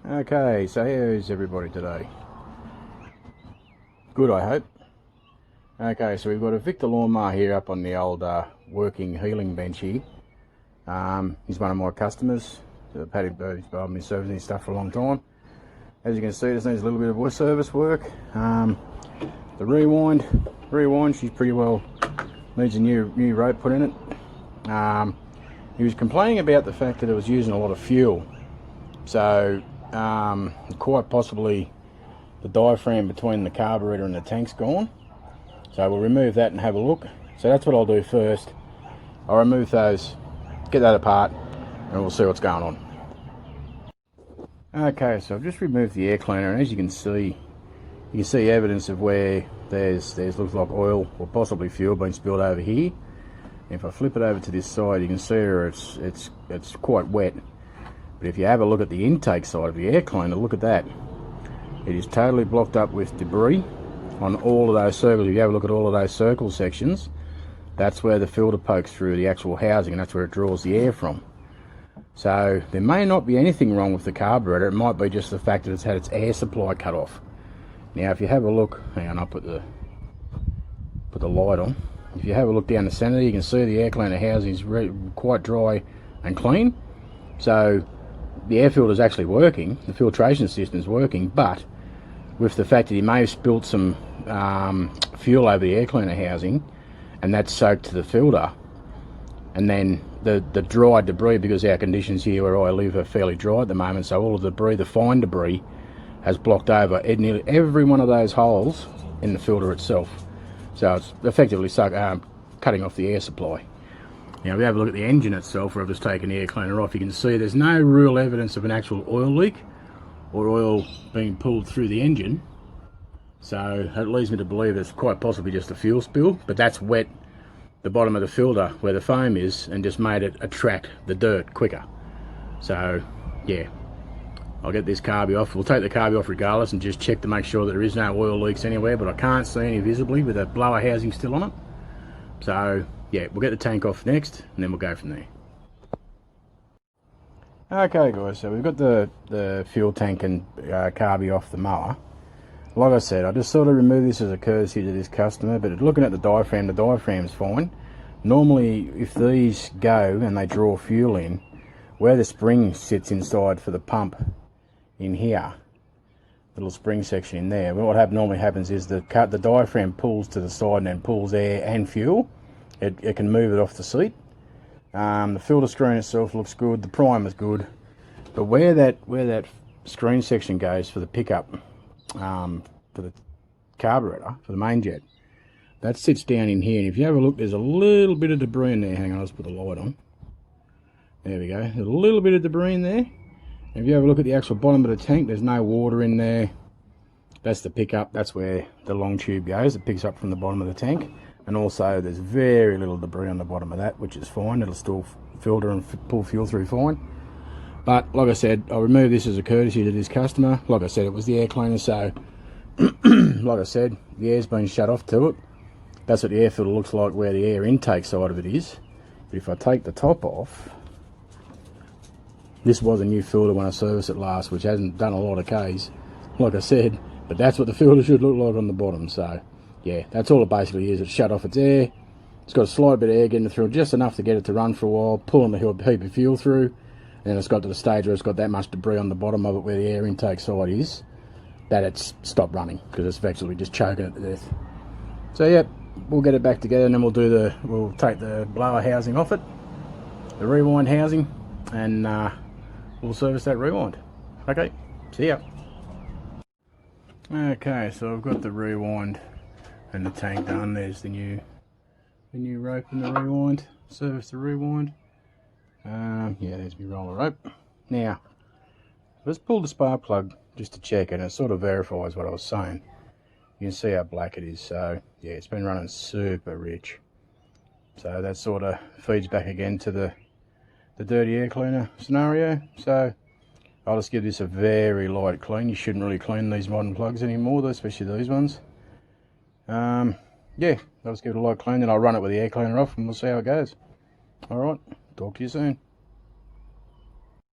Okay, so how's everybody today? Good, I hope. Okay, so we've got a Victor lawnmower here up on the old working healing bench here. He's one of my customers. Paddy Bird's been servicing his stuff for a long time. As you can see, this needs a little bit of service work. The rewind, she's pretty well needs a new rope put in it. He was complaining about the fact that it was using a lot of fuel. So quite possibly the diaphragm between the carburetor and the tank's gone. So we'll remove that and have a look. So that's what I'll do first. I'll remove those, get that apart, and we'll see what's going on. Okay, so I've just removed the air cleaner, and as you can see evidence of where there's looks like oil or possibly fuel being spilled over here. If I flip it over to this side, you can see where it's quite wet. But if you have a look at the intake side of the air cleaner, look at that. It is totally blocked up with debris on all of those circles. If you have a look at all of those circle sections, that's where the filter pokes through the actual housing, and that's where it draws the air from. So there may not be anything wrong with the carburetor. It might be just the fact that it's had its air supply cut off. Now if you have a look, hang on, I'll put the light on. If you have a look down the centre, you can see the air cleaner housing is quite dry and clean. So the air filter is actually working, the filtration system is working, but with the fact that he may have spilt some fuel over the air cleaner housing, and that's soaked to the filter, and then the dry debris, because our conditions here where I live are fairly dry at the moment, so all of the debris, the fine debris, has blocked over nearly every one of those holes in the filter itself. So it's effectively cutting off the air supply. Now if we have a look at the engine itself, where I've just taken the air cleaner off, you can see there's no real evidence of an actual oil leak or oil being pulled through the engine. So it leads me to believe it's quite possibly just a fuel spill, but that's wet the bottom of the filter where the foam is and just made it attract the dirt quicker. So yeah, I'll get this carby off. We'll take the carby off regardless and just check to make sure that there is no oil leaks anywhere, but I can't see any visibly with the blower housing still on it. So yeah, we'll get the tank off next and then we'll go from there. Okay guys, so we've got the fuel tank and carby off the mower. Like I said, I just sort of removed this as a courtesy to this customer, but looking at the diaphragm's fine. Normally if these go and they draw fuel in, where the spring sits inside for the pump in here, little spring section in there, what normally happens is the diaphragm pulls to the side and then pulls air and fuel. It can move it off the seat. The filter screen itself looks good, the primer's good, but where that screen section goes for the pickup for the carburetor, for the main jet, that sits down in here, and if you have a look, there's a little bit of debris in there. Hang on, I'll just put the light on. There we go, there's a little bit of debris in there. And if you have a look at the actual bottom of the tank, there's no water in there. That's the pickup, that's where the long tube goes. It picks up from the bottom of the tank. And also there's very little debris on the bottom of that, which is fine. It'll still filter and pull fuel through fine. But like I said, I'll remove this as a courtesy to this customer. Like I said, it was the air cleaner, so like I said, the air's been shut off to it. That's what the air filter looks like where the air intake side of it is. But if I take the top off, this was a new filter when I serviced it last, which hasn't done a lot of Ks, like I said, but that's what the filter should look like on the bottom. So yeah, that's all it basically is. It's shut off its air. It's got a slight bit of air getting through, just enough to get it to run for a while, pulling the heap of fuel through, and then it's got to the stage where it's got that much debris on the bottom of it where the air intake side is, that it's stopped running because it's effectively just choking it to death. So yeah, we'll get it back together and then we'll take the blower housing off it, the rewind housing, and we'll service that rewind. Okay, see ya. Okay, so I've got the rewind and the tank done. There's the new rope in the rewind. Service the rewind. Yeah, there's my roller rope. Now, let's pull the spark plug just to check, and it sort of verifies what I was saying. You can see how black it is. So yeah, it's been running super rich. So that sort of feeds back again to the dirty air cleaner scenario. So I'll just give this a very light clean. You shouldn't really clean these modern plugs anymore, though, especially these ones. Yeah, I'll just give it a light clean, then I'll run it with the air cleaner off and we'll see how it goes. Alright, talk to you soon.